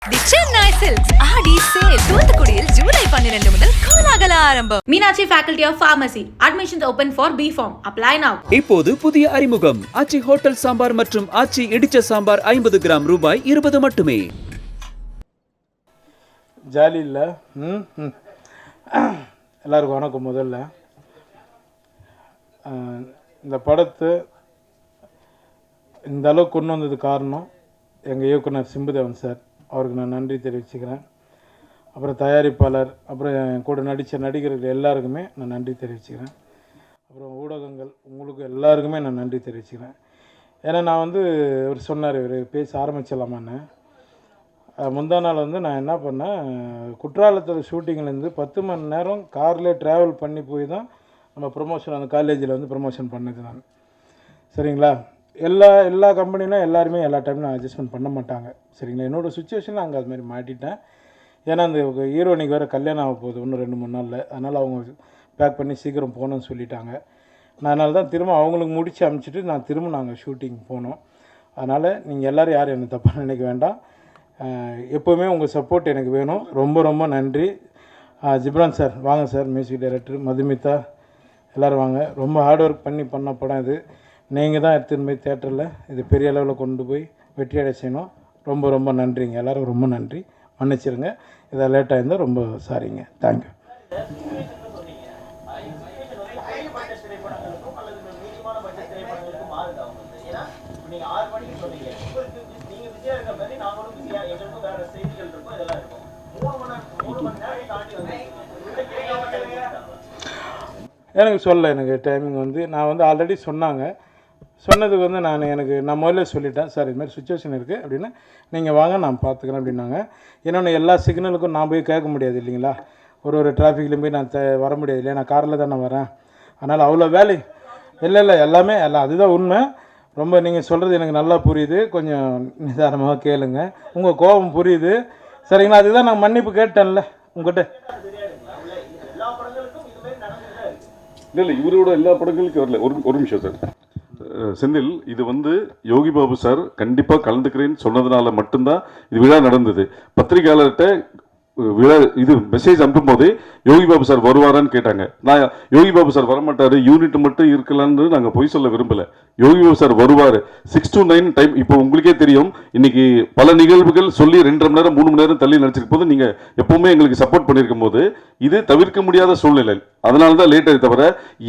தி Chennai silks Aadi sale தூத்துக்குடியில் July 12 முதல் கோலாகல ஆரம்பம். Meenakshi faculty of pharmacy admissions open for B.Pharm. Apply now. இப்போது புதிய அறிமுகம் ஆச்சி ஹோட்டல் சாம்பார் மற்றும் ஆச்சி இடிச்ச சாம்பார் 50 கிராம் ரூபாய் 20 மட்டுமே. ஜாலி இல்லை. எல்லாருக்கும் வணக்கம். முதல்ல இந்த படத்தை இந்த அளவுக்கு கொண்டு வந்தது காரணம் எங்கள் இயக்குனர் சிம்புதேவன் சார், அவருக்கு நான் நன்றி தெரிவிச்சுக்கிறேன். அப்புறம் தயாரிப்பாளர், அப்புறம் என் கூட நடித்த நடிகர்கள் எல்லாருக்குமே நான் நன்றி தெரிவிச்சுக்கிறேன். அப்புறம் ஊடகங்கள் உங்களுக்கு எல்லாருக்குமே நான் நன்றி தெரிவிச்சுக்கிறேன். ஏன்னா நான் இவர் சொன்னார், இவர் பேச ஆரம்பிச்சிடலாமான்னு. முந்தா நாள் நான் என்ன பண்ணேன், குற்றாலத்தில் ஷூட்டிங்லேருந்து 10 மணி நேரம் காரில் ட்ராவல் பண்ணி போய் தான் நம்ம ப்ரொமோஷன் அந்த காலேஜில் ப்ரொமோஷன் பண்ணது நான். சரிங்களா? எல்லா கம்பெனிலும் எல்லாருமே எல்லா டைம்லும் அட்ஜஸ்ட்மெண்ட் பண்ண மாட்டாங்க. சரிங்களா? என்னோடய சுச்சுவேஷனில் அங்கே அதுமாதிரி மாட்டிட்டேன். ஏன்னா அந்த ஹீரோனிக்கு வேறு கல்யாணம் ஆக போகுது இன்னும் 2-3 நாளில். அதனால் அவங்க பேக் பண்ணி சீக்கிரம் போகணுன்னு சொல்லிட்டாங்க. நான் அதனால தான் திரும்ப அவங்களுக்கு முடித்து அனுப்பிச்சிட்டு நான் திரும்ப நாங்கள் ஷூட்டிங் போனோம். அதனால் நீங்கள் எல்லோரும் யாரும் என்னை தப்பாக நினைக்க வேண்டாம். எப்போவுமே உங்கள் சப்போர்ட் எனக்கு வேணும். ரொம்ப ரொம்ப நன்றி. ஜிப்ரான் சார் வாங்க சார், மியூசிக் டைரக்டர், மதுமிதா எல்லோரும் வாங்க. ரொம்ப ஹார்ட் ஒர்க் பண்ண படம் இது. நீங்கள் தான் எடுத்துன்னு போய் தேட்டரில் இது பெரிய அளவில் கொண்டு போய் வெற்றியடை செய்யணும். ரொம்ப ரொம்ப நன்றிங்க. எல்லோரும் ரொம்ப நன்றி. மன்னிச்சிருங்க இதை லேட்டாக இருந்தால் ரொம்ப சாரிங்க. தேங்க்யூ. எனக்கு எனக்கு டைமிங் நான் ஆல்ரெடி சொன்னதுக்கு நான் முதல்ல சொல்லிட்டேன், சார் இதுமாதிரி சுச்சுவேஷன் இருக்குது அப்படின்னு, நீங்கள் வாங்க நான் பார்த்துக்கிறேன் அப்படின்னாங்க. இன்னொன்று எல்லா சிக்னலுக்கும் நான் போய் கேட்க முடியாது இல்லைங்களா, ஒரு டிராஃபிக்லேயும் போய் நான் வர முடியாது இல்லையா, நான் காரில் தான் நான் வரேன். அதனால் அவ்வளோ வேலை இல்லை எல்லாமே அதுதான் உண்மை. ரொம்ப நீங்கள் சொல்கிறது எனக்கு நல்லா புரியுது. கொஞ்சம் நிதானமாக கேளுங்க. உங்கள் கோபம் புரியுது. சரிங்களா? அதுதான் நான் மன்னிப்பு கேட்டேன்ல உங்கள்கிட்ட. இல்லை இவரோட எல்லா படங்களுக்கும் வரல. ஒரு நிமிஷம் சார். செந்தில், இது யோகி பாபு சார் கண்டிப்பாக கலந்துக்கிறேன்னு சொன்னதுனால மட்டும்தான் இது விழா நடந்தது. பத்திரிகையாளர்கிட்ட விழா இது மெசேஜ் அனுப்பும் போதே யோகி பாபு சார் வருவாரான்னு கேட்டாங்க. நான் யோகி பாபு சார் வரமாட்டாரு, யூனிட் மட்டும் இருக்கலான்னு நாங்கள் பொய் சொல்ல விரும்பலை. யோகி பாபு சார் வருவார். 6 to 9 டைம். இப்போ உங்களுக்கே தெரியும், இன்னைக்கு பல நிகழ்வுகள் சொல்லி 2.5 மணி நேரம் 3 மணி நேரம் தள்ளி நடிச்சிருக்கும் போது நீங்கள் எப்பவுமே எங்களுக்கு சப்போர்ட் பண்ணியிருக்கும் போது இது தவிர்க்க முடியாத சூழ்நிலை. அதனால தான் லேட் ஆகி தவிர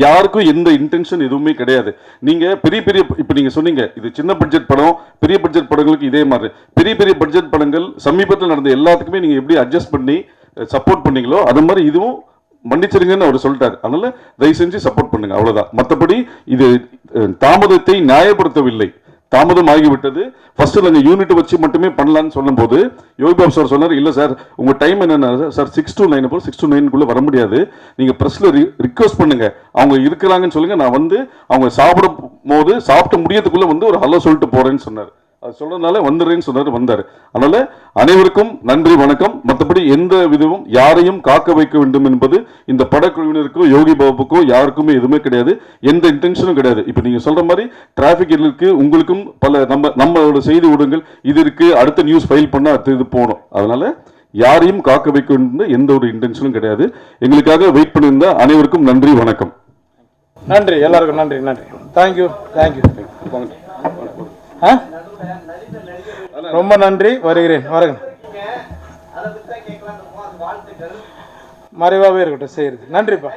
யாருக்கும் எந்த இன்டென்ஷன் எதுவுமே கிடையாது. நீங்கள் பெரிய இப்போ நீங்கள் சொன்னீங்க இது சின்ன பட்ஜெட் படம், பெரிய பட்ஜெட் படங்களுக்கு இதே மாதிரி பெரிய பட்ஜெட் படங்கள் சமீபத்தில் நடந்த எல்லாத்துக்குமே நீங்கள் எப்படி அட்ஜஸ்ட் பண்ணி சப்போர்ட் பண்ணீங்களோ அது மாதிரி இதுவும் மன்னிச்சிருங்கன்னு அவர் சொல்லிட்டார். அதனால தயவு செஞ்சு சப்போர்ட் பண்ணுங்க, அவ்வளவுதான். மற்றபடி இது தாமதத்தை நியாயப்படுத்தவில்லை. தாமதம் ஆகிவிட்டது. ஃபர்ஸ்ட் நாங்கள் யூனிட் வச்சு மட்டுமே பண்ணலான்னு சொல்லும் போது யோகி பாபு சார் சொன்னார், இல்லை சார் உங்கள் டைம் என்னென்ன சார் 6 to 9 6 to 9 வர முடியாது, நீங்கள் ப்ரெஸ்ஸில் ரிக்வஸ்ட் பண்ணுங்க, அவங்க இருக்கிறாங்கன்னு சொல்லுங்க, நான் அவங்க சாப்பிடும் போது சாப்பிட்டு முடியறதுக்குள்ள ஒரு ஹலோ சொல்லிட்டு போறேன்னு சொன்னார். அது சொல்றதுனால வந்துடுறேன்னு சொன்னார், வந்தார். அதனால அனைவருக்கும் நன்றி, வணக்கம். மற்றபடி எந்த விதமும் யாரையும் காக்க வைக்க வேண்டும் என்பது இந்த படக்குழுவினருக்கோ யோகி பாபுக்கோ யாருக்குமே எதுவுமே கிடையாது, எந்த இன்டென்ஷனும் கிடையாது. இப்போ நீங்க சொல்ற மாதிரி டிராபிக் இருக்கு, உங்களுக்கும் பல நம்மளோட செய்தி ஊடகங்கள் இது இருக்கு, அடுத்த நியூஸ் ஃபைல் பண்ண அடுத்த இது போகணும். அதனால யாரையும் காக்க வைக்க வேண்டும் எந்த ஒரு இன்டென்ஷனும் கிடையாது. எங்களுக்காக வெயிட் பண்ணியிருந்த அனைவருக்கும் நன்றி, வணக்கம். நன்றி, எல்லாருக்கும் நன்றி. தேங்க்யூ. ரொம்ப நன்றி. வருகிறேன். மறைவாகவே இருக்கட்டும் செய்யுது. நன்றிப்பா.